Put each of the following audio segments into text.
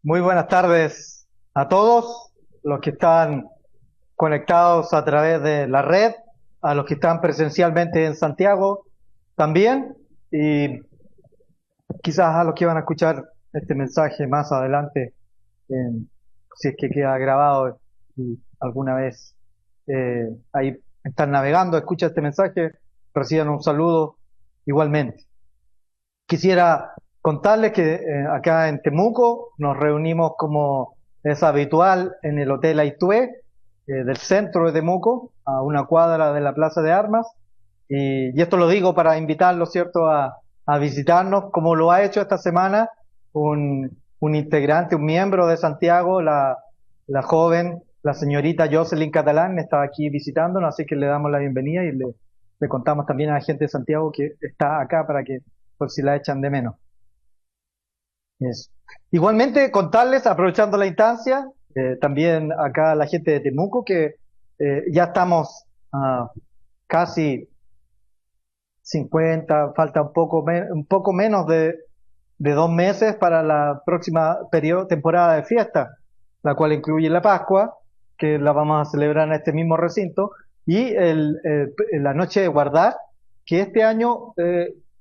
Muy buenas tardes a todos los que están conectados a través de la red, a los que están presencialmente en Santiago también, y quizás a los que van a escuchar este mensaje más adelante, si es que queda grabado y alguna vez ahí están navegando, escucha este mensaje, reciban un saludo igualmente. Quisiera contarles que acá en Temuco nos reunimos como es habitual en el Hotel Aitué del centro de Temuco, a una cuadra de la Plaza de Armas. Y esto lo digo para invitarlos, ¿cierto?, a visitarnos, como lo ha hecho esta semana un integrante, un miembro de Santiago, la joven, la señorita Jocelyn Catalán, está aquí visitándonos, así que le damos la bienvenida y le contamos también a la gente de Santiago que está acá para que, por si la echan de menos. Eso. Igualmente, contarles, aprovechando la instancia, también acá a la gente de Temuco, que ya estamos casi 50, falta un poco menos de 2 meses para la próxima temporada de fiesta, la cual incluye la Pascua, que la vamos a celebrar en este mismo recinto, y la noche de guardar, que este año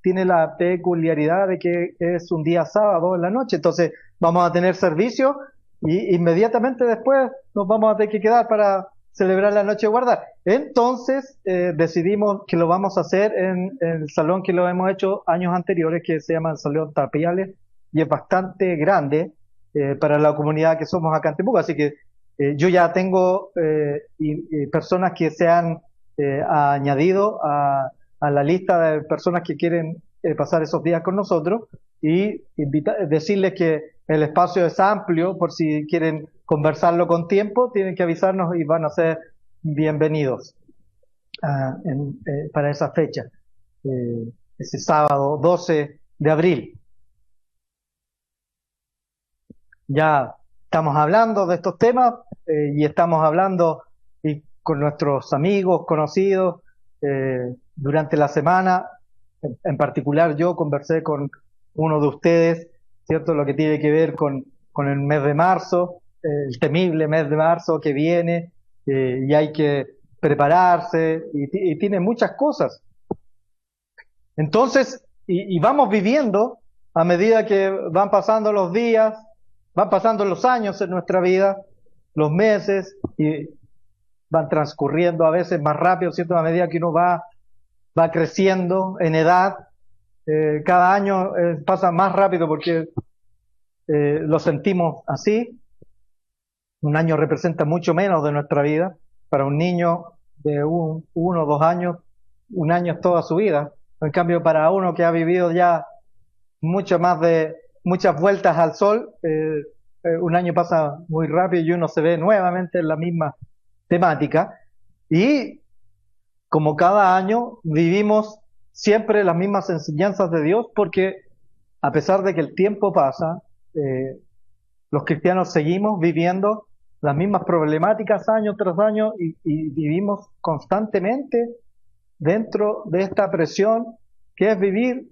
tiene la peculiaridad de que es un día sábado en la noche, entonces vamos a tener servicio y inmediatamente después nos vamos a tener que quedar para celebrar la noche de guardar. Entonces decidimos que lo vamos a hacer en el salón que lo hemos hecho años anteriores, que se llama el Salón Tapiales, y es bastante grande para la comunidad que somos acá en Temuco, así que yo ya tengo y personas que se han añadido a la lista de personas que quieren pasar esos días con nosotros y decirles que el espacio es amplio por si quieren conversarlo con tiempo, tienen que avisarnos y van a ser bienvenidos para esa fecha, ese sábado 12 de abril. Ya estamos hablando de estos temas y estamos hablando con nuestros amigos, conocidos, durante la semana. En particular yo conversé con uno de ustedes, ¿cierto? Lo que tiene que ver con el mes de marzo, el temible mes de marzo que viene, y hay que prepararse y tiene muchas cosas. Entonces, y vamos viviendo a medida que van pasando los días, van pasando los años en nuestra vida, los meses, y van transcurriendo a veces más rápido, ¿cierto? A medida que uno va creciendo en edad, cada año pasa más rápido porque lo sentimos así. Un año representa mucho menos de nuestra vida. Para un niño de 1 o 2 años, un año es toda su vida. En cambio, para uno que ha vivido ya muchas vueltas al sol, un año pasa muy rápido y uno se ve nuevamente en la misma temática. Y como cada año vivimos siempre las mismas enseñanzas de Dios, porque a pesar de que el tiempo pasa, los cristianos seguimos viviendo las mismas problemáticas año tras año y vivimos constantemente dentro de esta presión que es vivir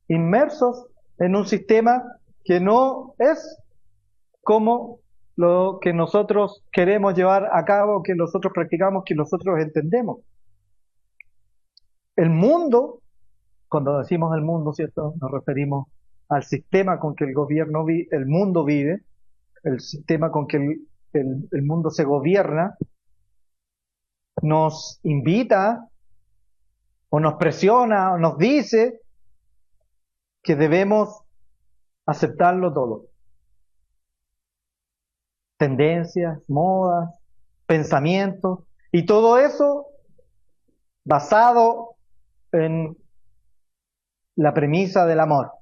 inmersos en un sistema que no es como lo que nosotros queremos llevar a cabo, que nosotros practicamos, que nosotros entendemos. El mundo, cuando decimos el mundo, ¿cierto?, nos referimos al sistema con que el mundo vive, el sistema con que el mundo se gobierna, nos invita o nos presiona o nos dice que debemos aceptarlo todo. Tendencias, modas, pensamientos, y todo eso basado en la premisa del amor.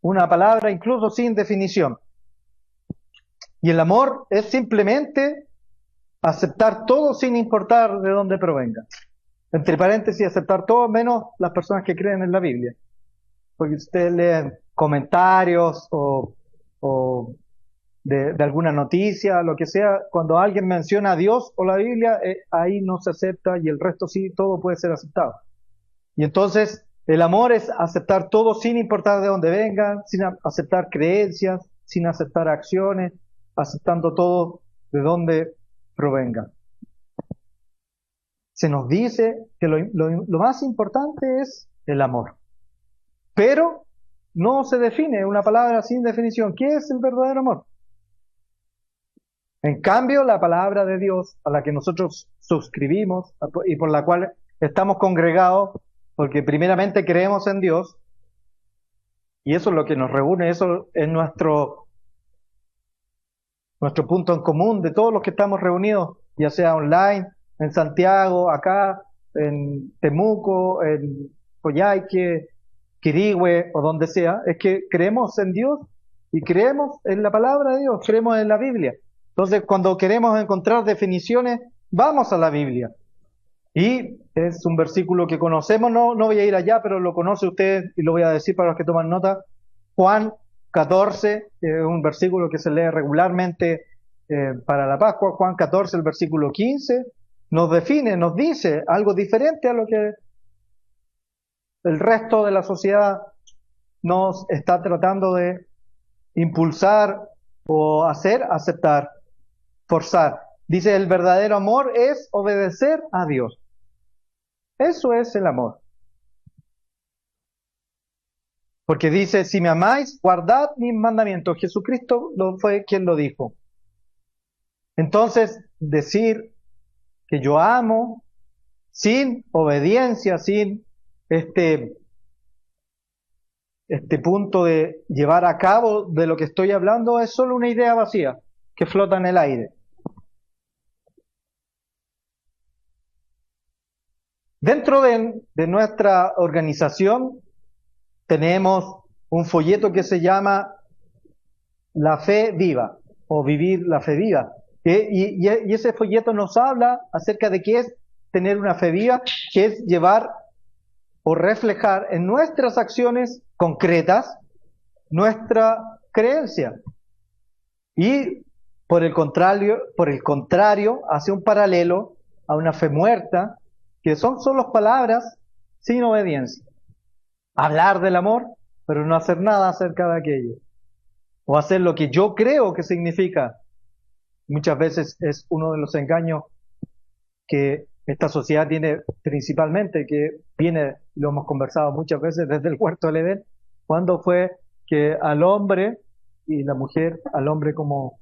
Una palabra incluso sin definición. Y el amor es simplemente aceptar todo sin importar de dónde provenga. Entre paréntesis, aceptar todo menos las personas que creen en la Biblia. Porque ustedes leen comentarios o de alguna noticia, lo que sea, cuando alguien menciona a Dios o la Biblia, ahí no se acepta y el resto sí, todo puede ser aceptado. Y entonces el amor es aceptar todo sin importar de dónde vengan, sin aceptar creencias, sin aceptar acciones, aceptando todo de donde provenga. Se nos dice que lo más importante es el amor. Pero no se define una palabra sin definición. ¿Qué es el verdadero amor? En cambio, la palabra de Dios a la que nosotros suscribimos y por la cual estamos congregados, porque primeramente creemos en Dios, y eso es lo que nos reúne, eso es nuestro punto en común de todos los que estamos reunidos, ya sea online, en Santiago, acá, en Temuco, en Coyhaique, Quirihue o donde sea, es que creemos en Dios y creemos en la palabra de Dios, creemos en la Biblia. Entonces, cuando queremos encontrar definiciones, vamos a la Biblia. Y es un versículo que conocemos, no voy a ir allá, pero lo conoce usted y lo voy a decir para los que toman nota. Juan 14, un versículo que se lee regularmente para la Pascua. Juan 14, el versículo 15, nos define, nos dice algo diferente a lo que el resto de la sociedad nos está tratando de impulsar o hacer aceptar, forzar. Dice, el verdadero amor es obedecer a Dios. Eso es el amor. Porque dice, si me amáis, guardad mis mandamientos. Jesucristo fue quien lo dijo. Entonces, decir que yo amo sin obediencia, sin este punto de llevar a cabo de lo que estoy hablando, es solo una idea vacía que flota en el aire. Dentro de nuestra organización tenemos un folleto que se llama La Fe Viva o Vivir la Fe Viva. Y ese folleto nos habla acerca de qué es tener una fe viva, que es llevar o reflejar en nuestras acciones concretas nuestra creencia. Y por el contrario, hace un paralelo a una fe muerta, que son solo palabras sin obediencia. Hablar del amor, pero no hacer nada acerca de aquello. O hacer lo que yo creo que significa. Muchas veces es uno de los engaños que esta sociedad tiene principalmente, que viene, lo hemos conversado muchas veces desde el huerto del Edén, cuando fue que al hombre y la mujer, al hombre como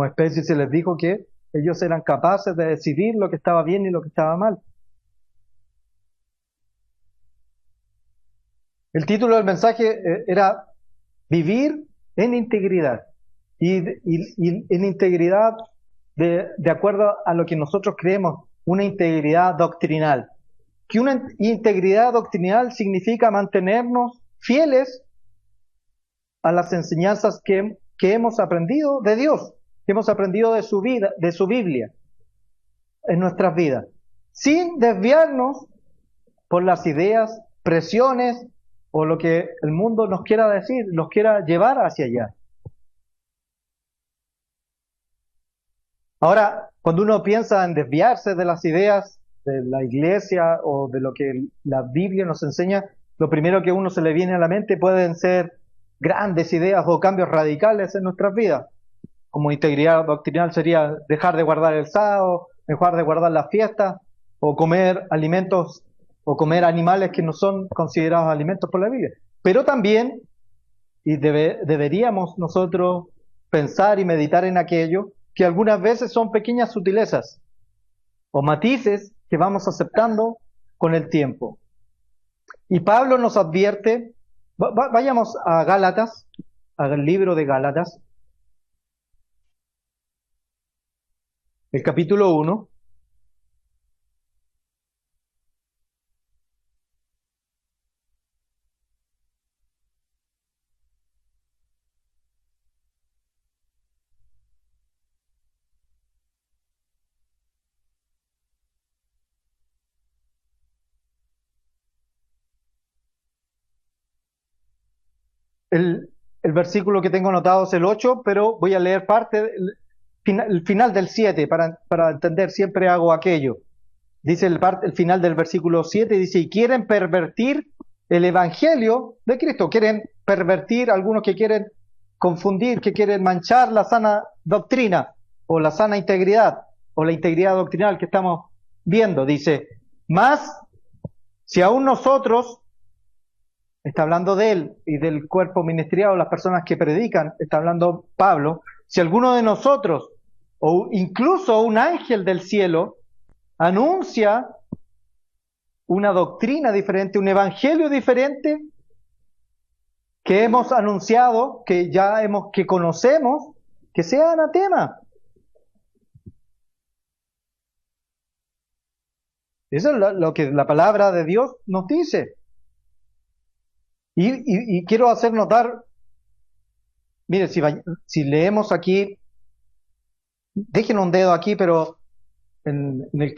especie, se les dijo que ellos eran capaces de decidir lo que estaba bien y lo que estaba mal. El título del mensaje era Vivir en integridad. Y en integridad de acuerdo a lo que nosotros creemos, una integridad doctrinal. Que una integridad doctrinal significa mantenernos fieles a las enseñanzas que hemos aprendido de Dios, que hemos aprendido de su vida, de su Biblia, en nuestras vidas, sin desviarnos por las ideas, presiones o lo que el mundo nos quiera decir, nos quiera llevar hacia allá. Ahora, cuando uno piensa en desviarse de las ideas de la iglesia o de lo que la Biblia nos enseña, lo primero que a uno se le viene a la mente pueden ser grandes ideas o cambios radicales en nuestras vidas. Como integridad doctrinal sería dejar de guardar el sábado, dejar de guardar las fiestas, o comer alimentos o comer animales que no son considerados alimentos por la Biblia. Pero también, y deberíamos nosotros pensar y meditar en aquello, que algunas veces son pequeñas sutilezas o matices que vamos aceptando con el tiempo. Y Pablo nos advierte, vayamos a Gálatas, al libro de Gálatas, el capítulo 1. El versículo que tengo anotado es el 8, pero voy a leer parte, el final del 7, para entender, siempre hago aquello. Dice el final del versículo 7, dice, y quieren pervertir el evangelio de Cristo, quieren pervertir, algunos que quieren confundir, que quieren manchar la sana doctrina o la sana integridad o la integridad doctrinal que estamos viendo. Dice, más si aún nosotros, está hablando de él y del cuerpo ministerial, las personas que predican, está hablando Pablo, si alguno de nosotros o incluso un ángel del cielo anuncia una doctrina diferente, un evangelio diferente que hemos anunciado, que conocemos, que sea anatema. Eso es lo que la palabra de Dios nos dice. Y quiero hacer notar, mire, si leemos aquí, dejen un dedo aquí, pero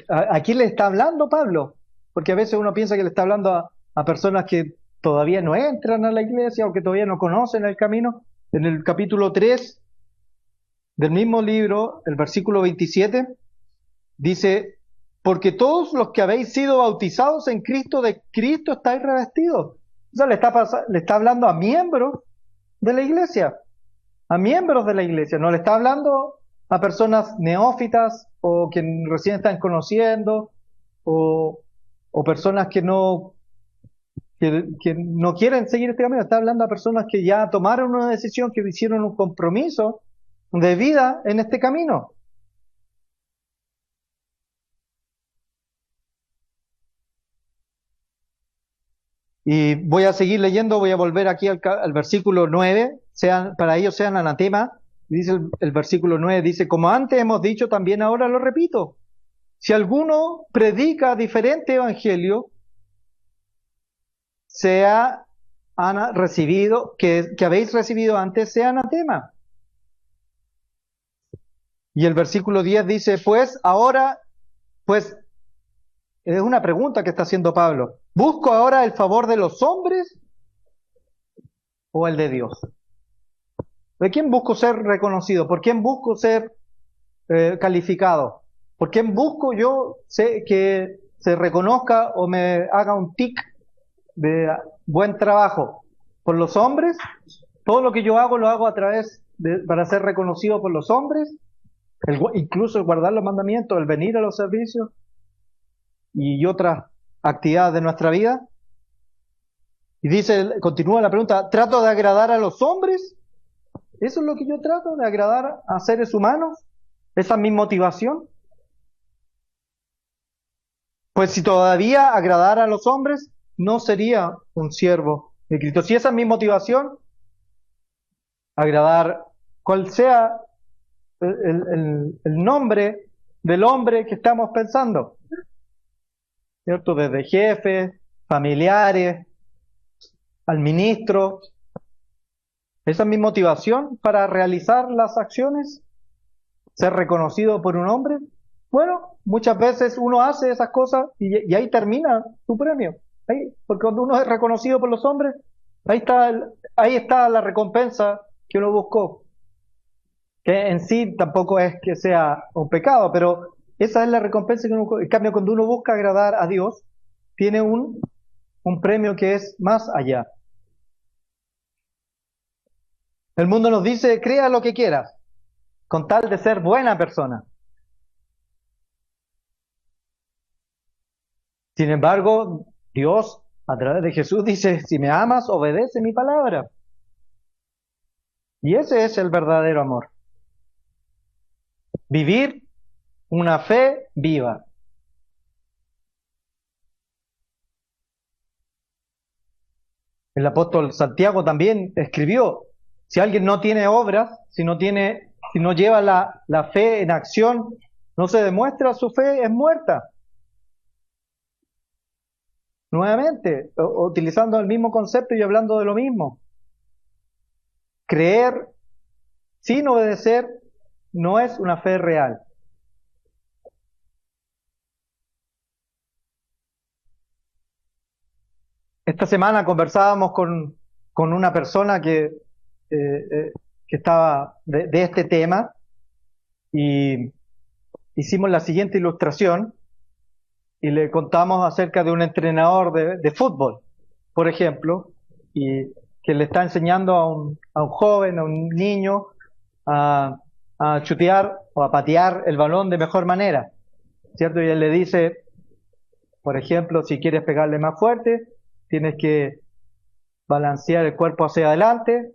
¿a quién le está hablando Pablo? Porque a veces uno piensa que le está hablando a personas que todavía no entran a la iglesia o que todavía no conocen el camino. En el capítulo 3 del mismo libro, el versículo 27, dice, porque todos los que habéis sido bautizados en Cristo, de Cristo estáis revestidos. O sea, le está hablando a miembros de la iglesia, a miembros de la iglesia, no le está hablando a personas neófitas o que recién están conociendo o personas que no quieren seguir este camino. Está hablando a personas que ya tomaron una decisión, que hicieron un compromiso de vida en este camino. Y voy a seguir leyendo, voy a volver aquí al versículo 9, para ellos sean anatema. Dice el versículo 9, dice, como antes hemos dicho, también ahora lo repito. Si alguno predica diferente evangelio, que habéis recibido antes, sea anatema. Y el versículo 10 dice, pues es una pregunta que está haciendo Pablo. ¿Busco ahora el favor de los hombres o el de Dios? ¿De quién busco ser reconocido? ¿Por quién busco ser calificado? ¿Por quién busco yo que se reconozca o me haga un tic de buen trabajo? ¿Por los hombres? Todo lo que yo hago lo hago para ser reconocido por los hombres, incluso el guardar los mandamientos, el venir a los servicios y otras actividades de nuestra vida. Y continúa la pregunta, ¿trato de agradar a los hombres? ¿Eso es lo que yo trato, de agradar a seres humanos? ¿Esa es mi motivación? Pues si todavía agradara a los hombres, no sería un siervo de Cristo. Si esa es mi motivación, agradar, cual sea el nombre del hombre que estamos pensando, ¿cierto? Desde jefes, familiares, al ministro. ¿Esa es mi motivación para realizar las acciones? ¿Ser reconocido por un hombre? Bueno, muchas veces uno hace esas cosas y ahí termina su premio. Porque cuando uno es reconocido por los hombres, ahí está la recompensa que uno buscó. Que en sí tampoco es que sea un pecado, pero esa es la recompensa que uno buscó. En cambio, cuando uno busca agradar a Dios, tiene un premio que es más allá. El mundo nos dice, crea lo que quieras, con tal de ser buena persona. Sin embargo, Dios, a través de Jesús, dice, si me amas, obedece mi palabra. Y ese es el verdadero amor. Vivir una fe viva. El apóstol Santiago también escribió, si alguien no tiene obras, si no lleva la fe en acción, no se demuestra su fe, es muerta. Nuevamente, utilizando el mismo concepto y hablando de lo mismo. Creer sin obedecer no es una fe real. Esta semana conversábamos con una persona que estaba de este tema y hicimos la siguiente ilustración y le contamos acerca de un entrenador de fútbol, por ejemplo, y que le está enseñando a un joven, a un niño, a, a chutear o a patear el balón de mejor manera, ¿cierto? Y él le dice, por ejemplo, si quieres pegarle más fuerte, tienes que balancear el cuerpo hacia adelante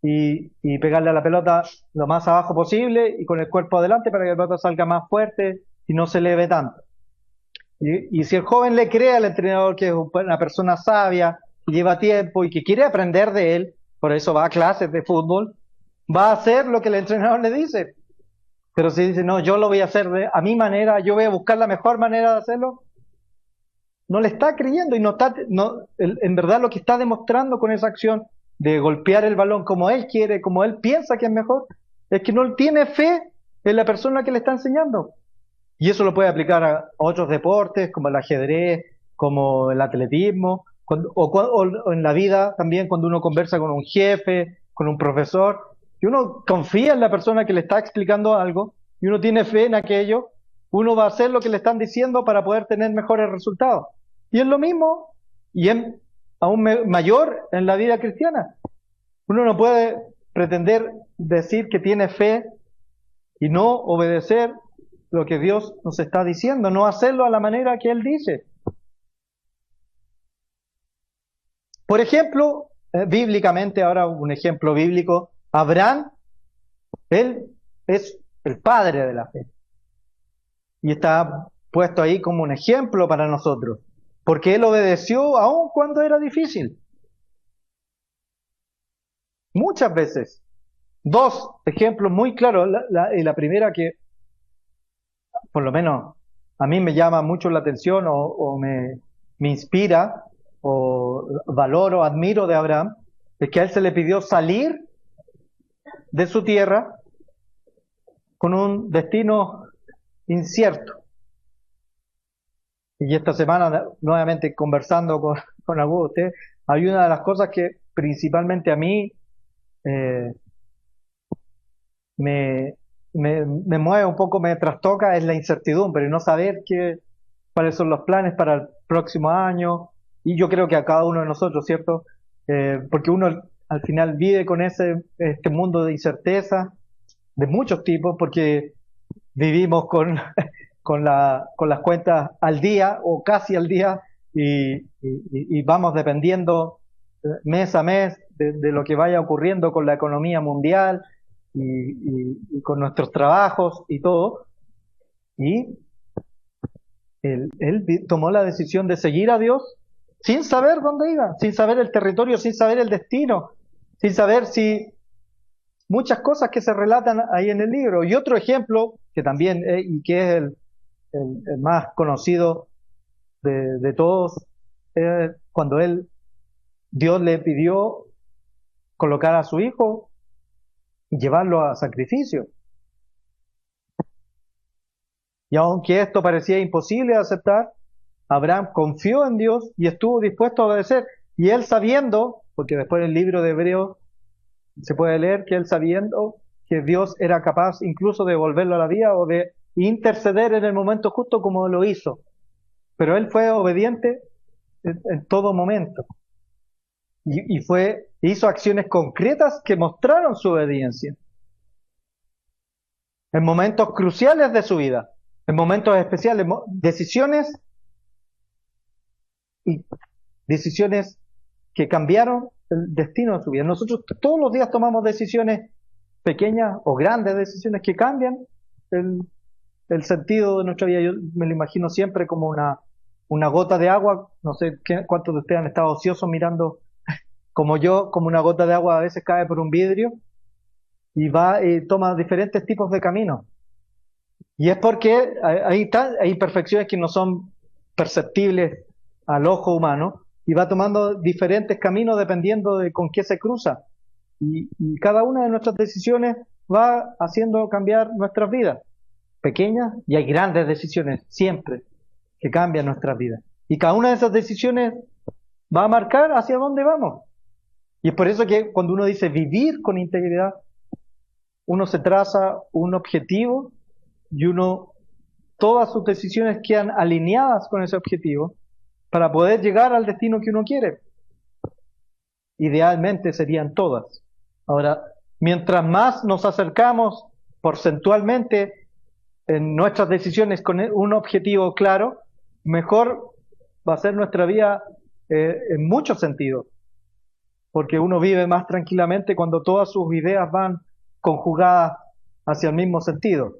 y pegarle a la pelota lo más abajo posible y con el cuerpo adelante para que la pelota salga más fuerte y no se eleve tanto. Y si el joven le cree al entrenador que es una persona sabia, que lleva tiempo y que quiere aprender de él, por eso va a clases de fútbol, va a hacer lo que el entrenador le dice. Pero si dice, no, yo lo voy a hacer a mi manera, yo voy a buscar la mejor manera de hacerlo, no le está creyendo y no está, no, en verdad lo que está demostrando con esa acción de golpear el balón como él quiere, como él piensa que es mejor, es que no tiene fe en la persona que le está enseñando. Y eso lo puede aplicar a otros deportes, como el ajedrez, como el atletismo, o en la vida también cuando uno conversa con un jefe, con un profesor, y uno confía en la persona que le está explicando algo, y uno tiene fe en aquello, uno va a hacer lo que le están diciendo para poder tener mejores resultados. Y es lo mismo, y es aún mayor en la vida cristiana. Uno no puede pretender decir que tiene fe y no obedecer lo que Dios nos está diciendo, no hacerlo a la manera que Él dice. Por ejemplo, bíblicamente, ahora un ejemplo bíblico, Abraham, él es el padre de la fe. Y está puesto ahí como un ejemplo para nosotros, porque él obedeció aun cuando era difícil. Muchas veces. Dos ejemplos muy claros. La primera que, por lo menos, a mí me llama mucho la atención o me inspira o valoro, admiro de Abraham, es que a él se le pidió salir de su tierra con un destino incierto. Y esta semana, nuevamente conversando con algunos de ustedes, hay una de las cosas que principalmente a mí eh, me mueve un poco, me trastoca, es la incertidumbre, no saber cuáles son los planes para el próximo año. Y yo creo que a cada uno de nosotros, ¿cierto? Porque uno al final vive con este mundo de incerteza de muchos tipos, porque vivimos con las cuentas al día o casi al día y vamos dependiendo mes a mes de lo que vaya ocurriendo con la economía mundial y con nuestros trabajos y todo. Y él tomó la decisión de seguir a Dios sin saber dónde iba, sin saber el territorio, sin saber el destino, sin saber si muchas cosas que se relatan ahí en el libro. Y otro ejemplo, que también y que es el más conocido de todos, es cuando Dios le pidió colocar a su hijo y llevarlo a sacrificio. Y aunque esto parecía imposible de aceptar, Abraham confió en Dios y estuvo dispuesto a obedecer. Y él sabiendo, porque después en el libro de Hebreos se puede leer que él sabiendo que Dios era capaz incluso de volverlo a la vida o de interceder en el momento justo como lo hizo. Pero él fue obediente en todo momento. Hizo acciones concretas que mostraron su obediencia. En momentos cruciales de su vida, en momentos especiales, decisiones que cambiaron el destino de su vida. Nosotros todos los días tomamos decisiones pequeñas o grandes decisiones que cambian el sentido de nuestra vida. Yo me lo imagino siempre como una gota de agua. No sé cuántos de ustedes han estado ociosos mirando como yo, como una gota de agua a veces cae por un vidrio y va y toma diferentes tipos de caminos. Y es porque hay imperfecciones que no son perceptibles al ojo humano y va tomando diferentes caminos dependiendo de con qué se cruza. Y cada una de nuestras decisiones va haciendo cambiar nuestras vidas. Pequeñas y hay grandes decisiones siempre que cambian nuestras vidas. Y cada una de esas decisiones va a marcar hacia dónde vamos. Y es por eso que cuando uno dice vivir con integridad, uno se traza un objetivo y todas sus decisiones quedan alineadas con ese objetivo para poder llegar al destino que uno quiere. idealmente serían todas. Ahora, mientras más nos acercamos porcentualmente en nuestras decisiones con un objetivo claro, mejor va a ser nuestra vida en muchos sentidos, porque uno vive más tranquilamente cuando todas sus ideas van conjugadas hacia el mismo sentido.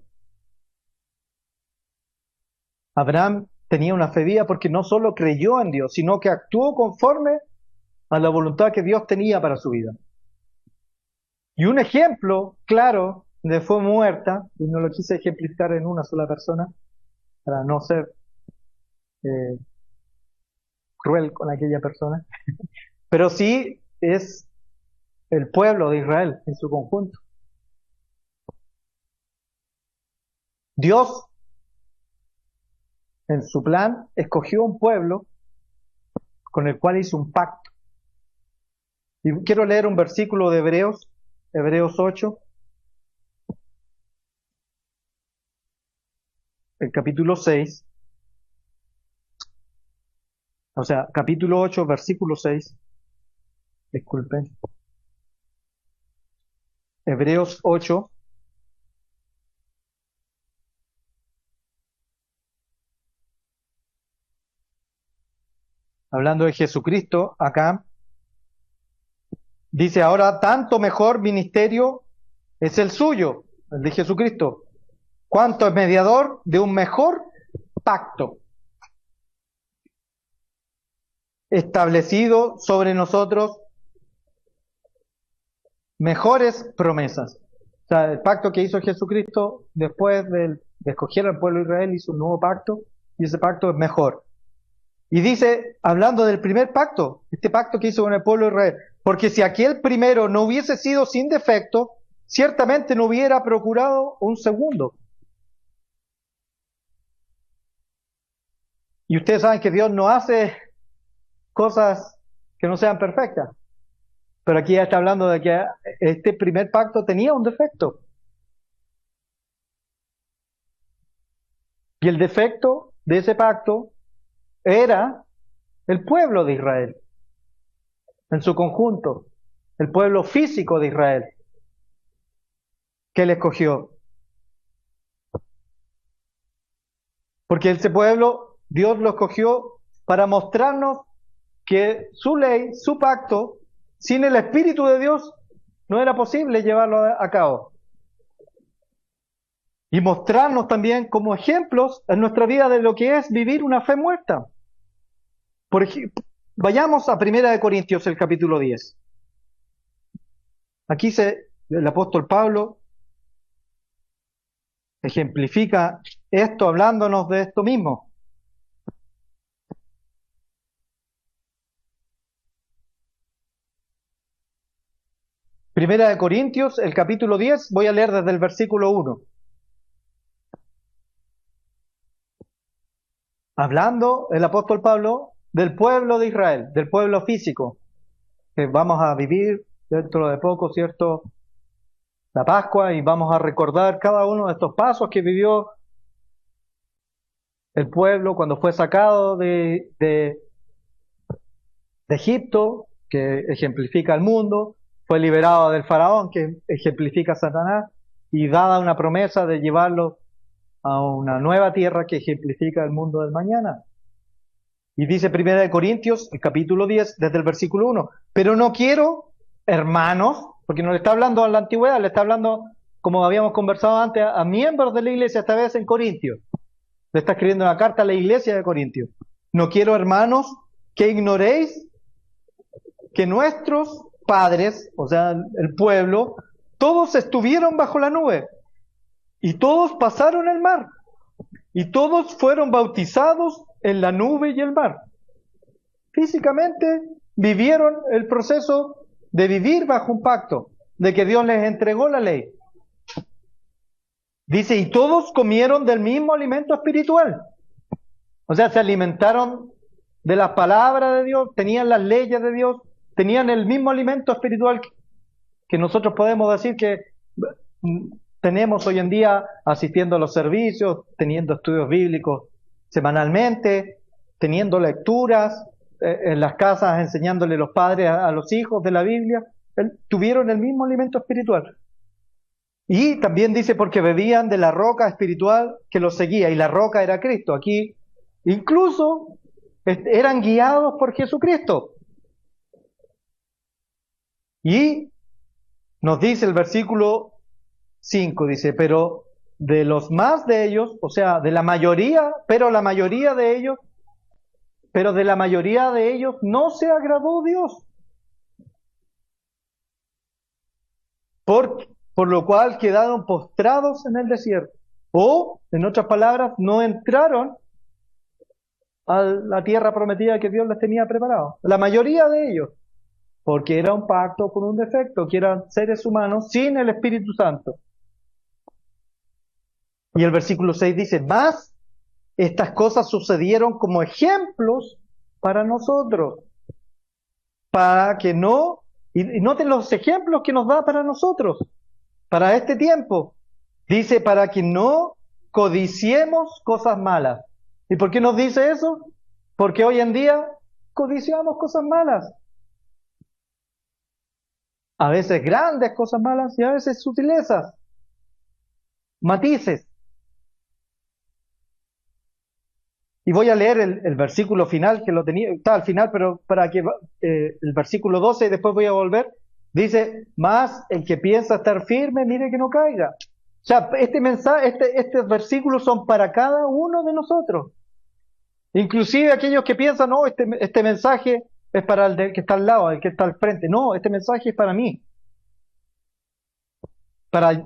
Abraham tenía una fe viva porque no solo creyó en Dios, sino que actuó conforme a la voluntad que Dios tenía para su vida. Y un ejemplo claro de fue muerta, y no lo quise ejemplificar en una sola persona, para no ser eh, cruel con aquella persona, pero sí es el pueblo de Israel en su conjunto. Dios, en su plan, escogió un pueblo con el cual hizo un pacto. Y quiero leer un versículo de Hebreos 8, el capítulo 6, o sea, capítulo 8, versículo 6, disculpen. Hebreos 8, hablando de Jesucristo, acá, dice ahora, tanto mejor ministerio es el suyo, el de Jesucristo, cuanto es mediador de un mejor pacto, establecido sobre nosotros mejores promesas. O sea, el pacto que hizo Jesucristo después de escoger al pueblo de Israel hizo un nuevo pacto, y ese pacto es mejor. Y dice, hablando del primer pacto, este pacto que hizo con el pueblo de Israel, porque si aquel primero no hubiese sido sin defecto, ciertamente no hubiera procurado un segundo. Y ustedes saben que Dios no hace cosas que no sean perfectas. Pero aquí ya está hablando de que este primer pacto tenía un defecto. Y el defecto de ese pacto era el pueblo de Israel, en su conjunto, el pueblo físico de Israel, que él escogió. Porque ese pueblo, Dios lo escogió para mostrarnos que su ley, su pacto, sin el Espíritu de Dios, no era posible llevarlo a cabo. Y mostrarnos también como ejemplos en nuestra vida de lo que es vivir una fe muerta. Por ejemplo, vayamos a 1 Corintios, el capítulo 10. Aquí el apóstol Pablo ejemplifica esto hablándonos de esto mismo. Primera de Corintios, el capítulo 10, voy a leer desde el versículo 1. Hablando el apóstol Pablo del pueblo de Israel, del pueblo físico, que vamos a vivir dentro de poco, ¿cierto?, la Pascua, y vamos a recordar cada uno de estos pasos que vivió el pueblo cuando fue sacado de Egipto, que ejemplifica el mundo, fue liberado del faraón, que ejemplifica a Satanás, y dada una promesa de llevarlo a una nueva tierra que ejemplifica el mundo del mañana. Y dice 1 Corintios, el capítulo 10, desde el versículo 1, pero no quiero, hermanos, porque no le está hablando a la antigüedad, le está hablando, como habíamos conversado antes, a miembros de la iglesia, esta vez en Corintios. Le está escribiendo una carta a la iglesia de Corintios. No quiero, hermanos, que ignoréis que nuestros padres, o sea, el pueblo, todos estuvieron bajo la nube, y todos pasaron el mar, y todos fueron bautizados en la nube y el mar. Físicamente vivieron el proceso de vivir bajo un pacto, de que Dios les entregó la ley. Dice, y todos comieron del mismo alimento espiritual. O sea, se alimentaron de las palabras de Dios, tenían las leyes de Dios, tenían el mismo alimento espiritual que nosotros podemos decir que tenemos hoy en día asistiendo a los servicios, teniendo estudios bíblicos semanalmente, teniendo lecturas, en las casas enseñándole los padres a los hijos de la Biblia, tuvieron el mismo alimento espiritual. Y también dice porque bebían de la roca espiritual que los seguía, y la roca era Cristo. Aquí incluso eran guiados por Jesucristo. Y nos dice el versículo 5, dice, pero de los más de ellos, o sea, de la mayoría, pero de la mayoría de ellos no se agradó Dios. Por lo cual quedaron postrados en el desierto. O, en otras palabras, no entraron a la tierra prometida que Dios les tenía preparado. La mayoría de ellos. Porque era un pacto con un defecto, que eran seres humanos sin el Espíritu Santo. Y el versículo 6 dice, más estas cosas sucedieron como ejemplos para nosotros, para que no, y noten los ejemplos que nos da para nosotros, para este tiempo. Dice, para que no codiciemos cosas malas. ¿Y por qué nos dice eso? Porque hoy en día codiciamos cosas malas. A veces grandes cosas malas y a veces sutilezas, matices. Y voy a leer el versículo final, que lo tenía, está al final, pero para que el versículo 12, y después voy a volver. Dice, más el que piensa estar firme, mire que no caiga. O sea, este mensaje, estos versículos son para cada uno de nosotros. Inclusive aquellos que piensan, no, este mensaje es para el que está al lado, el que está al frente. No, este mensaje es para mí. Para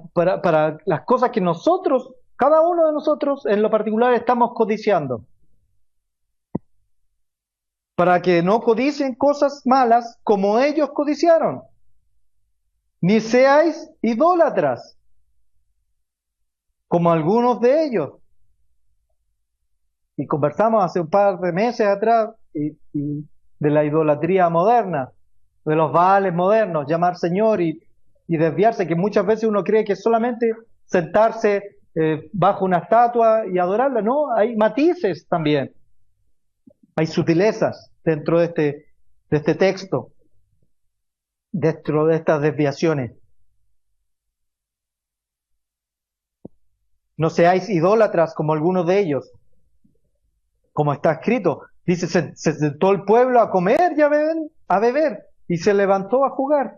las cosas que nosotros, cada uno de nosotros en lo particular, estamos codiciando. Para que no codicien cosas malas como ellos codiciaron. Ni seáis idólatras, como algunos de ellos. Y conversamos hace un par de meses atrás y de la idolatría moderna, de los baales modernos, llamar Señor y desviarse, que muchas veces uno cree que es solamente sentarse bajo una estatua y adorarla. No, hay matices también. Hay sutilezas dentro de este texto, dentro de estas desviaciones. No seáis idólatras como algunos de ellos, como está escrito. Dice, se sentó el pueblo a comer y a beber, y se levantó a jugar.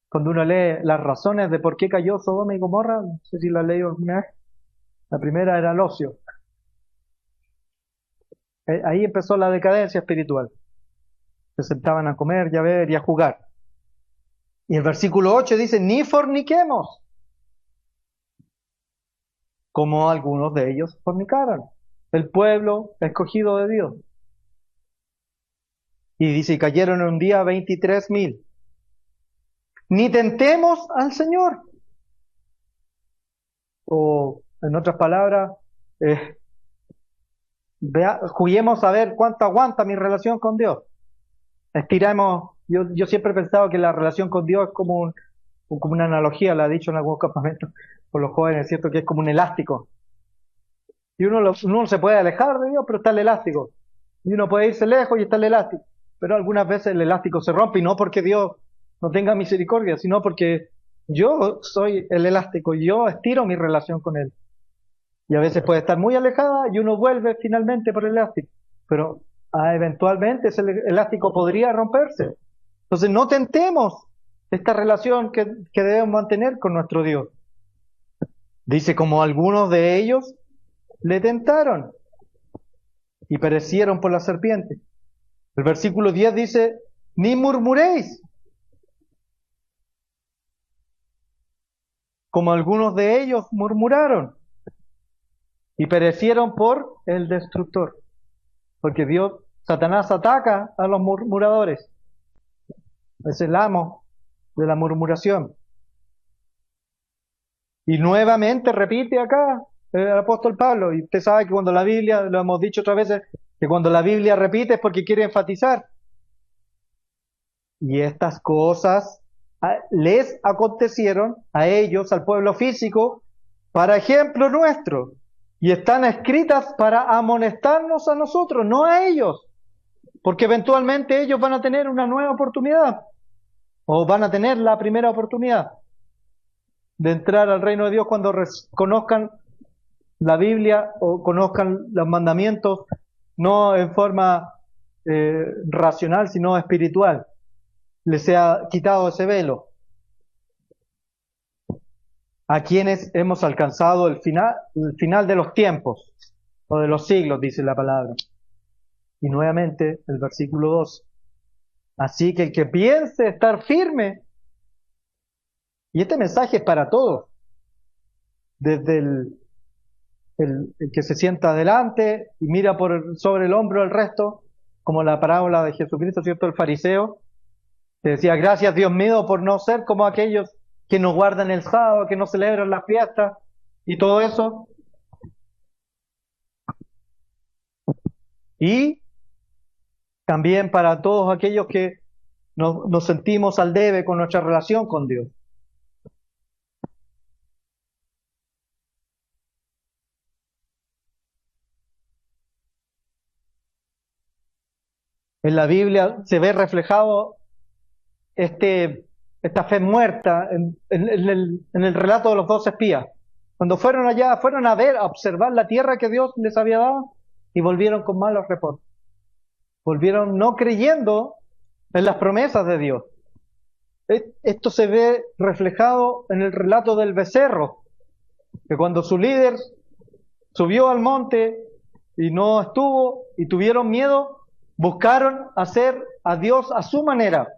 Cuando uno lee las razones de por qué cayó Sodoma y Gomorra, no sé si la leí alguna vez, la primera era el ocio. Ahí empezó la decadencia espiritual. Se sentaban a comer y a beber y a jugar. Y el versículo 8 dice, ni forniquemos, como algunos de ellos fornicaron. El pueblo escogido de Dios. Y dice, y cayeron en un día 23,000. Ni tentemos al Señor. O, en otras palabras, juguemos a ver cuánto aguanta mi relación con Dios. Estiremos. Yo siempre he pensado que la relación con Dios es como una analogía, la he dicho en algunos campamentos con los jóvenes, es cierto que es como un elástico. Y uno se puede alejar de Dios, pero está el elástico. Y uno puede irse lejos y está el elástico. Pero algunas veces el elástico se rompe, y no porque Dios no tenga misericordia, sino porque yo soy el elástico y yo estiro mi relación con Él. Y a veces puede estar muy alejada y uno vuelve finalmente por el elástico. Pero eventualmente ese elástico podría romperse. Entonces no tentemos esta relación que debemos mantener con nuestro Dios. Dice, como algunos de ellos le tentaron y perecieron por la serpiente. El versículo 10 dice, ni murmuréis, como algunos de ellos murmuraron y perecieron por el destructor. Porque Satanás ataca a los murmuradores. Es el amo de la murmuración. Y nuevamente repite acá el apóstol Pablo. Y usted sabe que cuando la Biblia, lo hemos dicho otras veces, que cuando la Biblia repite es porque quiere enfatizar. Y estas cosas les acontecieron a ellos, al pueblo físico, para ejemplo nuestro, Y están escritas para amonestarnos a nosotros, no a ellos, porque eventualmente ellos van a tener una nueva oportunidad, o van a tener la primera oportunidad de entrar al reino de Dios cuando conozcan la Biblia o conozcan los mandamientos, no en forma racional, sino espiritual. Les ha quitado ese velo. A quienes hemos alcanzado el final de los tiempos, o de los siglos, dice la palabra. Y nuevamente el versículo 2. Así que el que piense estar firme, y este mensaje es para todos, desde el que se sienta adelante y mira sobre el hombro el resto, como la parábola de Jesucristo, ¿cierto? El fariseo, que decía, gracias Dios mío por no ser como aquellos que no guardan el sábado, que no celebran las fiestas y todo eso. Y también para todos aquellos que nos sentimos al debe con nuestra relación con Dios. En la Biblia se ve reflejado esta fe muerta en el relato de los 2 espías. Cuando fueron allá, fueron a ver, a observar la tierra que Dios les había dado y volvieron con malos reportes. Volvieron no creyendo en las promesas de Dios. Esto se ve reflejado en el relato del becerro, que cuando su líder subió al monte y no estuvo y tuvieron miedo, buscaron hacer a Dios a su manera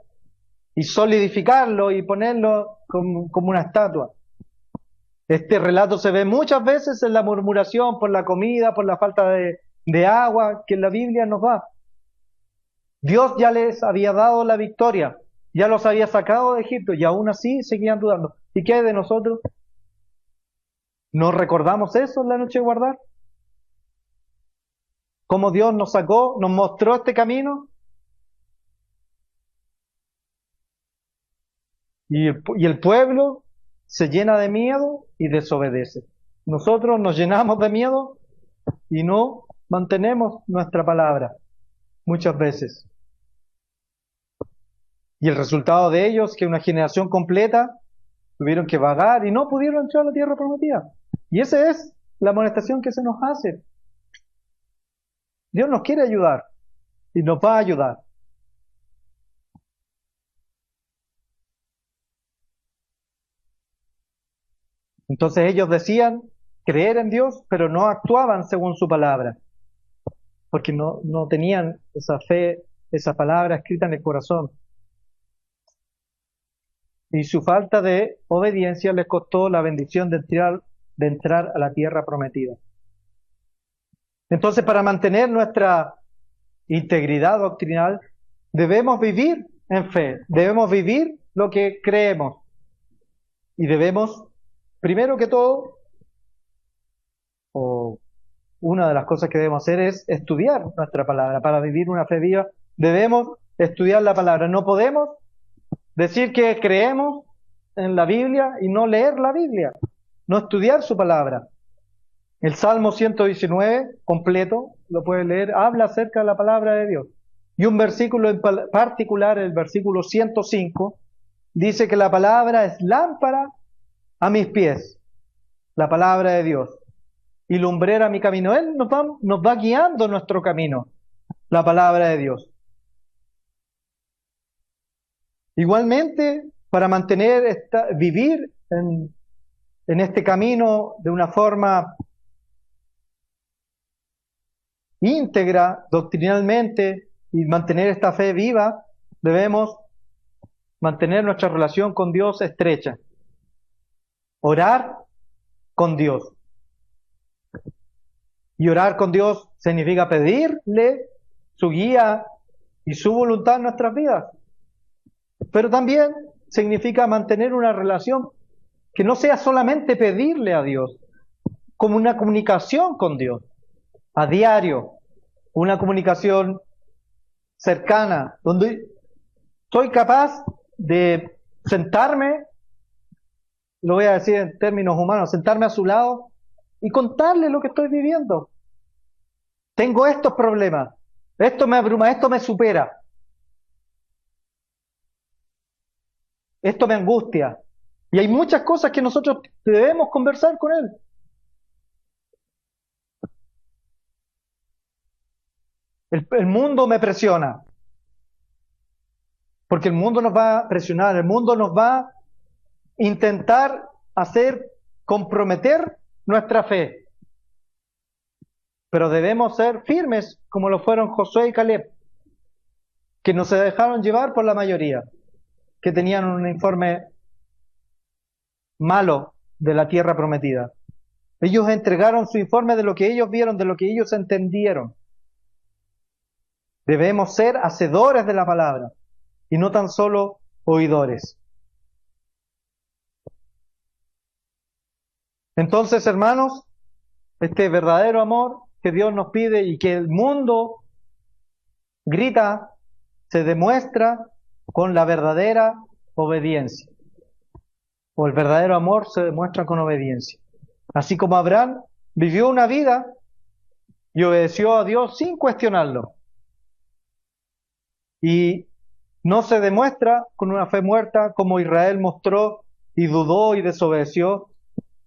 y solidificarlo y ponerlo como una estatua. Este relato se ve muchas veces en la murmuración por la comida, por la falta de agua que la Biblia nos da. Dios ya les había dado la victoria, ya los había sacado de Egipto y aún así seguían dudando. ¿Y qué hay de nosotros? ¿No recordamos eso en la noche de guardar? ¿Cómo Dios nos sacó, nos mostró este camino? Y el pueblo se llena de miedo y desobedece. Nosotros nos llenamos de miedo y no mantenemos nuestra palabra muchas veces. Y el resultado de ello es que una generación completa tuvieron que vagar y no pudieron entrar a la tierra prometida. Y esa es la amonestación que se nos hace. Dios nos quiere ayudar y nos va a ayudar. Entonces ellos decían creer en Dios, pero no actuaban según su palabra, porque no tenían esa fe, esa palabra escrita en el corazón. Y su falta de obediencia les costó la bendición de entrar a la tierra prometida. Entonces, para mantener nuestra integridad doctrinal, debemos vivir en fe, debemos vivir lo que creemos y debemos, primero que todo, o una de las cosas que debemos hacer es estudiar nuestra palabra. Para vivir una fe viva debemos estudiar la palabra. No podemos decir que creemos en la Biblia y no leer la Biblia, no estudiar su palabra. El Salmo 119, completo, lo puedes leer, habla acerca de la palabra de Dios. Y un versículo en particular, el versículo 105, dice que la palabra es lámpara a mis pies, la palabra de Dios, y lumbrera a mi camino. Él nos va guiando nuestro camino, la palabra de Dios. Igualmente, para vivir en este camino de una forma íntegra, doctrinalmente, y mantener esta fe viva, debemos mantener nuestra relación con Dios estrecha. Orar con Dios. Y orar con Dios significa pedirle su guía y su voluntad en nuestras vidas. Pero también significa mantener una relación que no sea solamente pedirle a Dios, como una comunicación con Dios, a diario, una comunicación cercana, donde soy capaz de sentarme, lo voy a decir en términos humanos, sentarme a su lado y contarle lo que estoy viviendo. Tengo estos problemas, esto me abruma, esto me supera, esto me angustia. Y hay muchas cosas que nosotros debemos conversar con Él. El mundo me presiona, porque el mundo nos va a presionar, el mundo nos va a intentar hacer comprometer nuestra fe. Pero debemos ser firmes como lo fueron Josué y Caleb, que no se dejaron llevar por la mayoría, que tenían un informe malo de la tierra prometida. Ellos entregaron su informe de lo que ellos vieron, de lo que ellos entendieron. Debemos ser hacedores de la palabra y no tan solo oidores. Entonces, hermanos, este verdadero amor que Dios nos pide y que el mundo grita, se demuestra con la verdadera obediencia. O el verdadero amor se demuestra con obediencia. Así como Abraham vivió una vida y obedeció a Dios sin cuestionarlo. Y no se demuestra con una fe muerta como Israel mostró y dudó y desobedeció.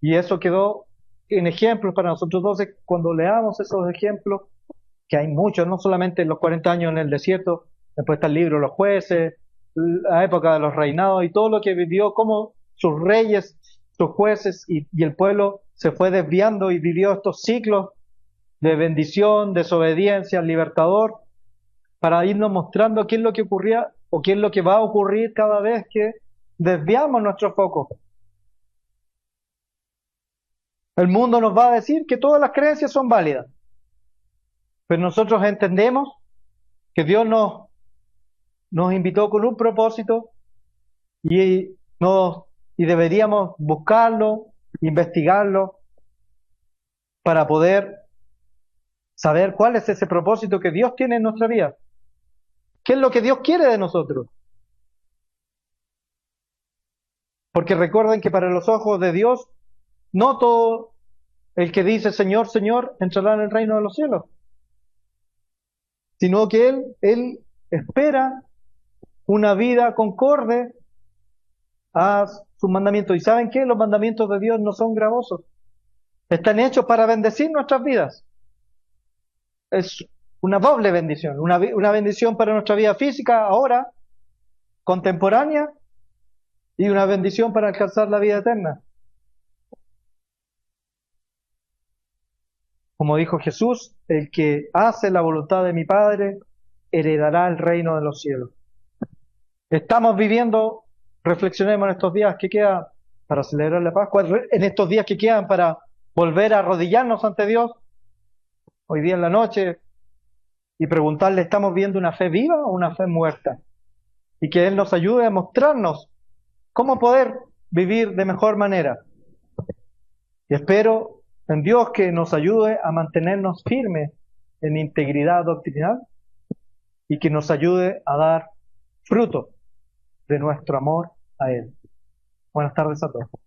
Y eso quedó en ejemplos para nosotros 12 cuando leamos esos ejemplos, que hay muchos, no solamente los 40 años en el desierto, después está el libro de los jueces, la época de los reinados y todo lo que vivió, cómo sus reyes, sus jueces y el pueblo se fue desviando y vivió estos ciclos de bendición, desobediencia, libertador, para irnos mostrando qué es lo que ocurría o qué es lo que va a ocurrir cada vez que desviamos nuestro foco. El mundo nos va a decir que todas las creencias son válidas, pero nosotros entendemos que Dios nos invitó con un propósito y, y deberíamos buscarlo, investigarlo, para poder saber cuál es ese propósito que Dios tiene en nuestra vida. ¿Qué es lo que Dios quiere de nosotros? Porque recuerden que para los ojos de Dios, no todo el que dice Señor, Señor, entrará en el reino de los cielos, sino que Él espera una vida concorde a sus mandamientos. ¿Y saben qué? Los mandamientos de Dios no son gravosos. Están hechos para bendecir nuestras vidas. Es una doble bendición. Una bendición para nuestra vida física ahora, contemporánea, y una bendición para alcanzar la vida eterna. Como dijo Jesús, el que hace la voluntad de mi Padre heredará el reino de los cielos. Estamos viviendo, reflexionemos en estos días que quedan para celebrar la Pascua, en estos días que quedan para volver a arrodillarnos ante Dios, hoy día en la noche, y preguntarle, ¿estamos viendo una fe viva o una fe muerta? Y que Él nos ayude a mostrarnos cómo poder vivir de mejor manera. Y espero en Dios que nos ayude a mantenernos firmes en integridad doctrinal y que nos ayude a dar fruto de nuestro amor a Él. Buenas tardes a todos.